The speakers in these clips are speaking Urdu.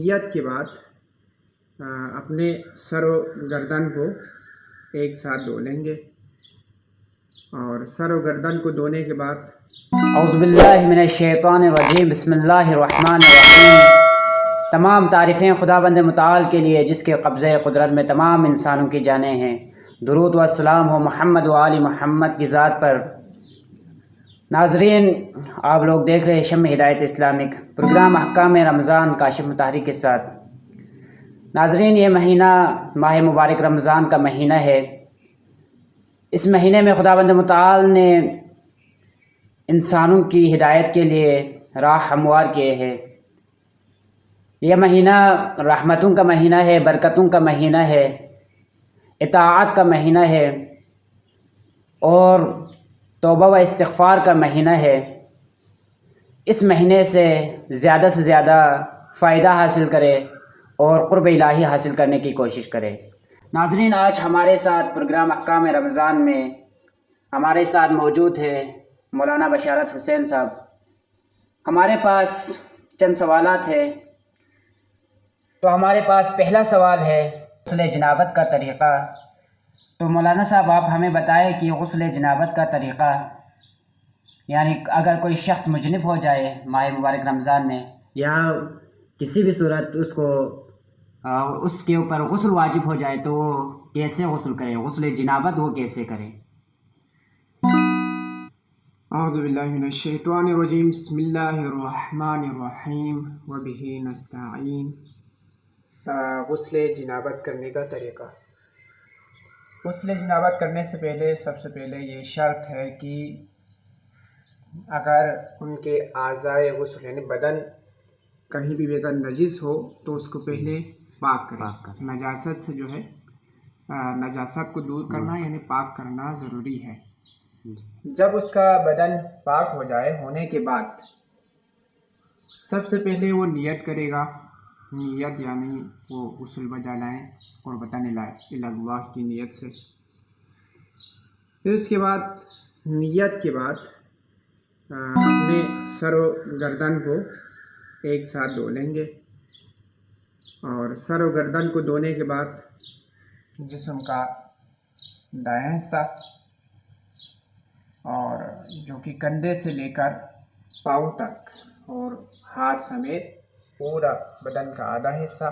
نیت کے بعد اپنے سر و گردن کو ایک ساتھ دھو لیں گے، اور سر و گردن کو دھونے کے بعد اعوذ باللہ من الشیطان الرجیم، بسم اللہ الرحمن الرحیم۔ تمام تعریفیں خداوند متعال کے لیے جس کے قبضۂ قدرت میں تمام انسانوں کی جانیں ہیں۔ درود و السلام ہو محمد و آل محمد کی ذات پر۔ ناظرین، آپ لوگ دیکھ رہے ہیں شمع ہدایت اسلامک پروگرام احکام رمضان کاشف مطہری کے ساتھ۔ ناظرین، یہ مہینہ ماہ مبارک رمضان کا مہینہ ہے۔ اس مہینے میں خداوند متعال نے انسانوں کی ہدایت کے لیے راہ ہموار کیے ہیں۔ یہ مہینہ رحمتوں کا مہینہ ہے، برکتوں کا مہینہ ہے، اطاعت کا مہینہ ہے اور توبہ و استغفار کا مہینہ ہے۔ اس مہینے سے زیادہ فائدہ حاصل کرے اور قرب الہی حاصل کرنے کی کوشش کرے۔ ناظرین، آج ہمارے ساتھ پروگرام احکام رمضان میں ہمارے ساتھ موجود ہے مولانا بشارت حسین صاحب۔ ہمارے پاس چند سوالات ہیں، تو ہمارے پاس پہلا سوال ہے غسل جنابت کا طریقہ۔ تو مولانا صاحب، آپ ہمیں بتائیں کہ غسل جنابت کا طریقہ، یعنی اگر کوئی شخص مجنب ہو جائے ماہ مبارک رمضان میں یا کسی بھی صورت اس کے اوپر غسل واجب ہو جائے تو وہ کیسے غسل کرے، غسل جنابت وہ کیسے کرے؟ اعوذ باللہ من الشیطان الرجیم، بسم اللہ الرحمن الرحیم وبہ نستعین۔ غسل جنابت کرنے کا طریقہ۔ غسل جنابت کرنے سے پہلے سب سے پہلے یہ شرط ہے کہ اگر ان کے اعضائے غسل یعنی بدن کہیں بھی اگر نجس ہو تو اس کو پہلے پاک کریں۔ نجاست سے جو ہے نجاست کو دور کرنا یعنی پاک کرنا ضروری ہے۔ جب اس کا بدن پاک ہو جائے ہونے کے بعد سب سے پہلے وہ نیت کرے گا۔ نیت یعنی وہ غسل بجا لائیں قربۃ اللہ کی نیت سے۔ پھر اس کے بعد نیت کے بعد اپنے سر و گردن کو ایک ساتھ دھو لیں گے، اور سر و گردن کو دھونے کے بعد جسم کا دایاں حصہ اور جو کہ کندھے سے لے کر پاؤں تک اور ہاتھ سمیت پورا بدن کا آدھا حصہ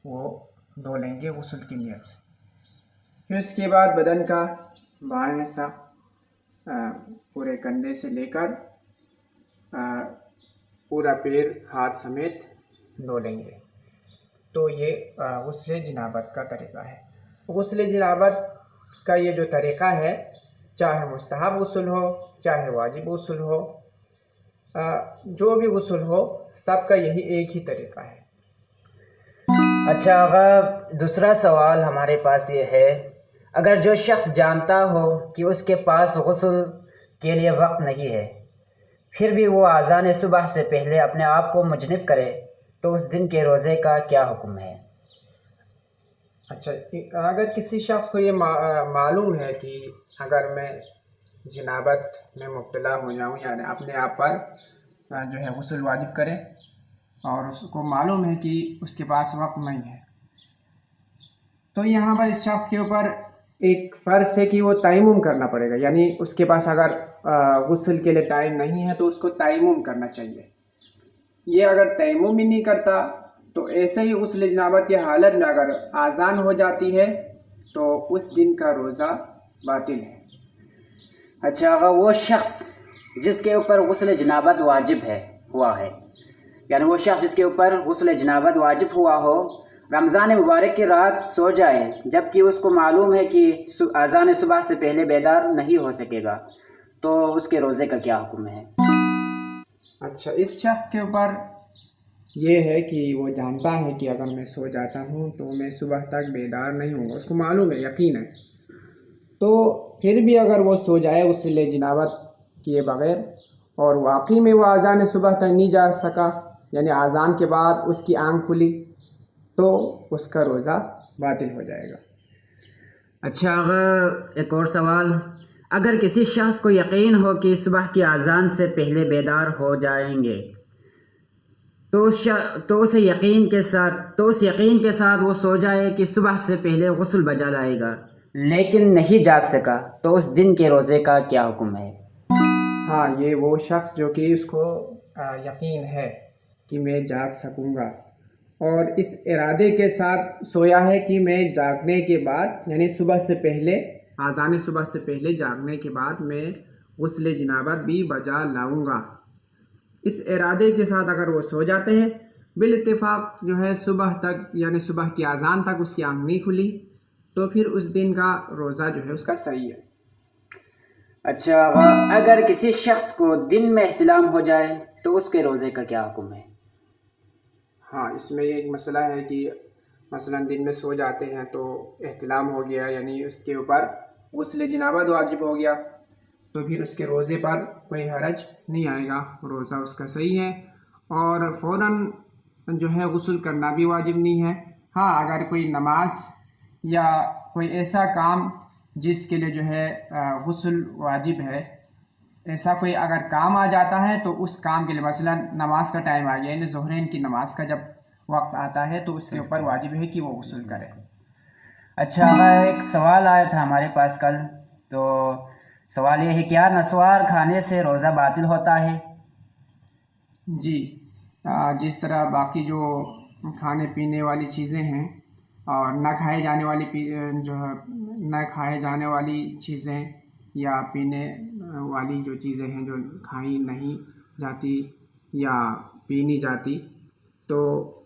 وہ دھو لیں گے غسل کی نیت سے۔ پھر اس کے بعد بدن کا بائیں حصہ پورے کندھے سے لے کر پورا پیر ہاتھ سمیت دھو لیں گے۔ تو یہ غسل جنابت کا طریقہ ہے۔ غسل جنابت کا یہ جو طریقہ ہے، چاہے مستحب غسل ہو چاہے واجب غسل ہو، جو بھی غسل ہو سب کا یہی ایک ہی طریقہ ہے۔ اچھا آغا، دوسرا سوال ہمارے پاس یہ ہے، اگر جو شخص جانتا ہو کہ اس کے پاس غسل کے لیے وقت نہیں ہے، پھر بھی وہ اذان صبح سے پہلے اپنے آپ کو مجنب کرے تو اس دن کے روزے کا کیا حکم ہے؟ اچھا، اگر کسی شخص کو یہ معلوم ہے کہ اگر میں جنابت میں مبتلا ہو جاؤں یعنی اپنے آپ پر جو ہے غسل واجب کرے، اور اس کو معلوم ہے کہ اس کے پاس وقت نہیں ہے، تو یہاں پر اس شخص کے اوپر ایک فرض ہے کہ وہ تیمم کرنا پڑے گا۔ یعنی اس کے پاس اگر غسل کے لیے ٹائم نہیں ہے تو اس کو تیمم کرنا چاہیے۔ یہ اگر تیمم ہی نہیں کرتا تو ایسے ہی غسل جنابت کی حالت میں اگر اذان ہو جاتی ہے تو اس دن کا روزہ باطل ہے۔ اچھا آغا، وہ شخص جس کے اوپر غسل جنابت واجب ہوا ہے، یعنی وہ شخص جس کے اوپر غسل جنابت واجب ہوا ہو، رمضان مبارک کی رات سو جائے جبکہ اس کو معلوم ہے کہ اذان صبح سے پہلے بیدار نہیں ہو سکے گا، تو اس کے روزے کا کیا حکم ہے؟ اچھا، اس شخص کے اوپر یہ ہے کہ وہ جانتا ہے کہ اگر میں سو جاتا ہوں تو میں صبح تک بیدار نہیں ہوں گا، اس کو معلوم ہے، یقین ہے، تو پھر بھی اگر وہ سو جائے غسل جنابت کیے بغیر اور واقعی میں وہ اذان صبح تک نہیں جا سکا، یعنی اذان کے بعد اس کی آنکھ کھلی، تو اس کا روزہ باطل ہو جائے گا۔ اچھا آغا، ایک اور سوال، اگر کسی شخص کو یقین ہو کہ صبح کی اذان سے پہلے بیدار ہو جائیں گے تو اس یقین کے ساتھ وہ سو جائے کہ صبح سے پہلے غسل بجا لائے گا، لیکن نہیں جاگ سکا، تو اس دن کے روزے کا کیا حکم ہے؟ ہاں، یہ وہ شخص جو کہ اس کو یقین ہے کہ میں جاگ سکوں گا اور اس ارادے کے ساتھ سویا ہے کہ میں جاگنے کے بعد یعنی صبح سے پہلے اذان صبح سے پہلے جاگنے کے بعد میں غسل جنابت بھی بجا لاؤں گا، اس ارادے کے ساتھ اگر وہ سو جاتے ہیں بالاتفاق جو ہے صبح تک یعنی صبح کی اذان تک اس کی آنکھ نہیں کھلی تو پھر اس دن کا روزہ جو ہے اس کا صحیح ہے۔ اچھا، اگر کسی شخص کو دن میں احتلام ہو جائے تو اس کے روزے کا کیا حکم ہے؟ ہاں، اس میں ایک مسئلہ ہے کہ مثلا دن میں سو جاتے ہیں تو احتلام ہو گیا یعنی اس کے اوپر غسل جنابت واجب ہو گیا تو پھر اس کے روزے پر کوئی حرج نہیں آئے گا، روزہ اس کا صحیح ہے اور فوراً جو ہے غسل کرنا بھی واجب نہیں ہے۔ ہاں، اگر کوئی نماز یا کوئی ایسا کام جس کے لیے جو ہے غسل واجب ہے، ایسا کوئی اگر کام آ جاتا ہے تو اس کام کے لیے مثلا نماز کا ٹائم آ گیا یعنی ظہرین کی نماز کا جب وقت آتا ہے تو اس کے اوپر واجب ہے کہ وہ غسل کرے۔ اچھا، ایک سوال آیا تھا ہمارے پاس کل، تو سوال یہ ہے کیا نسوار کھانے سے روزہ باطل ہوتا ہے؟ جی، جس طرح باقی جو کھانے پینے والی چیزیں ہیں اور نہ کھائے جانے والی چیزیں یا پینے والی جو چیزیں ہیں جو کھائی نہیں جاتی یا پینی جاتی تو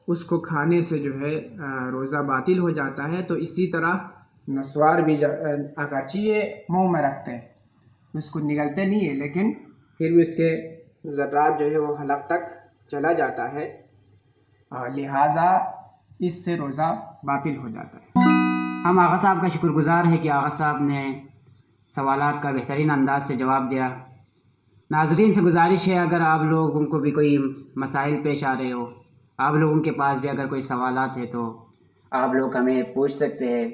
اس کو کھانے سے جو ہے روزہ باطل ہو جاتا ہے، تو اسی طرح نسوار بھی اگرچہ یہ منہ میں رکھتے ہیں اس کو نگلتے نہیں ہیں لیکن پھر بھی اس کے ذرات جو ہے وہ حلق تک چلا جاتا ہے، لہٰذا اس سے روزہ باطل ہو جاتا ہے۔ ہم آغا صاحب کا شکر گزار ہیں کہ آغا صاحب نے سوالات کا بہترین انداز سے جواب دیا۔ ناظرین سے گزارش ہے اگر آپ لوگوں کو بھی کوئی مسائل پیش آ رہے ہو، آپ لوگوں کے پاس بھی اگر کوئی سوالات ہے تو آپ لوگ ہمیں پوچھ سکتے ہیں۔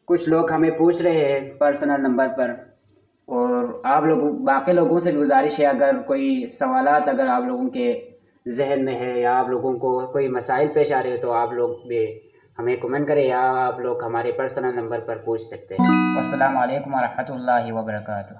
کچھ لوگ ہمیں پوچھ رہے ہیں پرسنل نمبر پر، اور آپ لوگوں باقی لوگوں سے بھی گزارش ہے اگر کوئی سوالات اگر آپ لوگوں کے ذہن میں ہے یا آپ لوگوں کو کوئی مسائل پیش آ رہے ہیں تو آپ لوگ بھی ہمیں کمنٹ کریں یا آپ لوگ ہمارے پرسنل نمبر پر پوچھ سکتے ہیں۔ السلام علیکم ورحمۃ اللہ وبرکاتہ۔